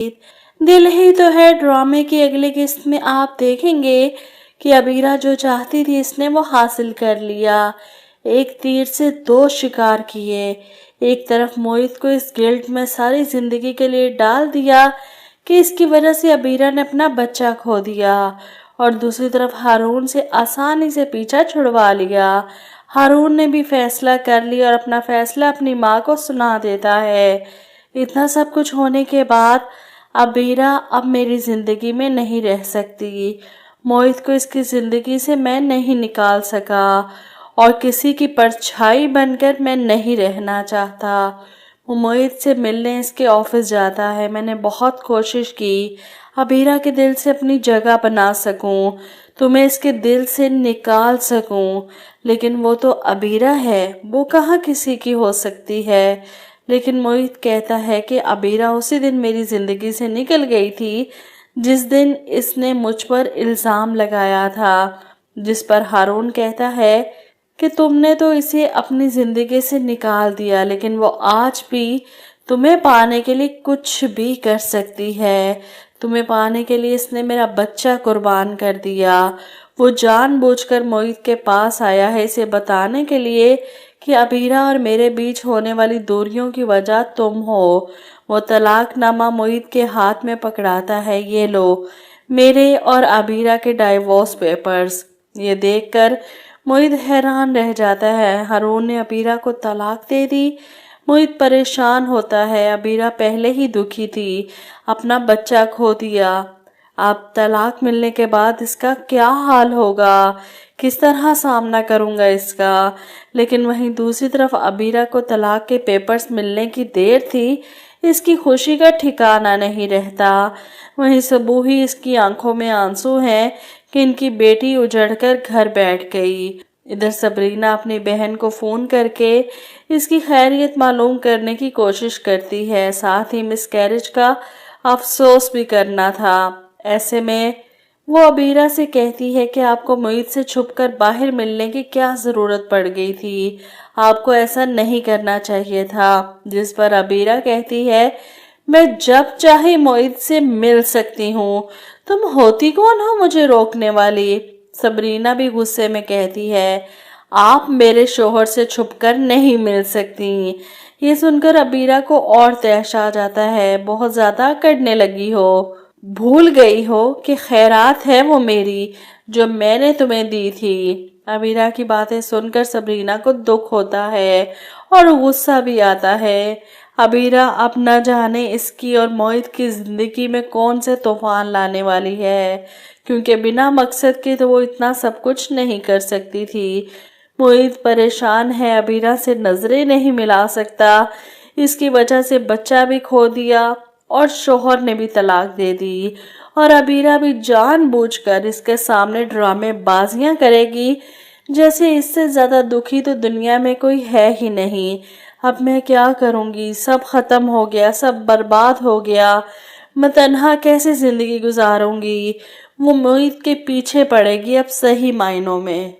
دل ہی تو ہے ڈرامے کی اگلی قسط میں آپ دیکھیں گے کہ عبیرہ جو چاہتی تھی اس نے وہ حاصل کر لیا۔ ایک تیر سے دو شکار کیے۔ ایک طرف موہت کو اس گلٹ میں ساری زندگی کے لیے ڈال دیا کہ اس کی وجہ سے عبیرہ نے اپنا بچہ کھو دیا، اور دوسری طرف ہارون سے آسانی سے پیچھا چھڑوا لیا۔ ہارون نے بھی فیصلہ کر لیا اور اپنا فیصلہ اپنی ماں کو سنا دیتا ہے۔ اتنا سب کچھ ہونے کے بعد عبیرہ اب میری زندگی میں نہیں رہ سکتی۔ موہت کو اس کی زندگی سے میں نہیں نکال سکا، اور کسی کی پرچھائی بن کر میں نہیں رہنا چاہتا۔ وہ موہت سے ملنے اس کے آفس جاتا ہے۔ میں نے بہت کوشش کی عبیرہ کے دل سے اپنی جگہ بنا سکوں، تمہیں اس کے دل سے نکال سکوں، لیکن وہ تو عبیرہ ہے، وہ کہاں کسی کی ہو سکتی ہے۔ لیکن موہت کہتا ہے کہ عبیرہ اسی دن میری زندگی سے نکل گئی تھی جس دن اس نے مجھ پر الزام لگایا تھا، جس پر ہارون کہتا ہے کہ تم نے تو اسے اپنی زندگی سے نکال دیا، لیکن وہ آج بھی تمہیں پانے کے لیے کچھ بھی کر سکتی ہے۔ تمہیں پانے کے لیے اس نے میرا بچہ قربان کر دیا۔ وہ جان بوجھ کر موہت کے پاس آیا ہے اسے بتانے کے لیے کہ عبیرہ اور میرے بیچ ہونے والی دوریوں کی وجہ تم ہو۔ وہ طلاق نامہ موہت کے ہاتھ میں پکڑاتا ہے، یہ لو میرے اور عبیرہ کے ڈائیورس پیپرز۔ یہ دیکھ کر موہت حیران رہ جاتا ہے، ہارون نے عبیرہ کو طلاق دے دی۔ موہت پریشان ہوتا ہے، عبیرہ پہلے ہی دکھی تھی، اپنا بچہ کھو دیا، اب طلاق ملنے کے بعد اس کا کیا حال ہوگا، کس طرح سامنا کروں گا اس کا۔ لیکن وہیں دوسری طرف عبیرہ کو طلاق کے پیپرز ملنے کی دیر تھی، اس کی خوشی کا ٹھکانہ نہیں رہتا۔ وہیں صبوحی اس کی آنکھوں میں آنسو ہیں کہ ان کی بیٹی اجڑ کر گھر بیٹھ گئی۔ ادھر صبرینہ اپنی بہن کو فون کر کے اس کی خیریت معلوم کرنے کی کوشش کرتی ہے، ساتھ ہی مس کیرج کا افسوس بھی کرنا تھا۔ ایسے میں وہ عبیرہ سے کہتی ہے کہ آپ کو موہت سے چھپ کر باہر ملنے کی کیا ضرورت پڑ گئی تھی، آپ کو ایسا نہیں کرنا چاہیے تھا، جس پر عبیرہ کہتی ہے میں جب چاہے موہت سے مل سکتی ہوں، تم ہوتی کون ہو مجھے روکنے والی۔ صبرینہ بھی غصے میں کہتی ہے آپ میرے شوہر سے چھپ کر نہیں مل سکتی۔ یہ سن کر عبیرہ کو اور طیش آ جاتا ہے، بہت زیادہ کڑنے لگی ہو، بھول گئی ہو کہ خیرات ہے وہ میری جو میں نے تمہیں دی تھی۔ عبیرہ کی باتیں سن کر صبرینہ کو دکھ ہوتا ہے اور غصہ بھی آتا ہے۔ عبیرہ اب نہ جانے اس کی اور موہت کی زندگی میں کون سے طوفان لانے والی ہے، کیونکہ بنا مقصد کے تو وہ اتنا سب کچھ نہیں کر سکتی تھی۔ موہت پریشان ہے، عبیرہ سے نظریں نہیں ملا سکتا، اس کی وجہ سے بچہ بھی کھو دیا اور شوہر نے بھی طلاق دے دی، اور عبیرہ بھی جان بوجھ کر اس کے سامنے ڈرامے بازیاں کرے گی جیسے اس سے زیادہ دکھی تو دنیا میں کوئی ہے ہی نہیں۔ اب میں کیا کروں گی، سب ختم ہو گیا، سب برباد ہو گیا، میں تنہا کیسے زندگی گزاروں گی۔ وہ موہت کے پیچھے پڑے گی اب صحیح معنوں میں۔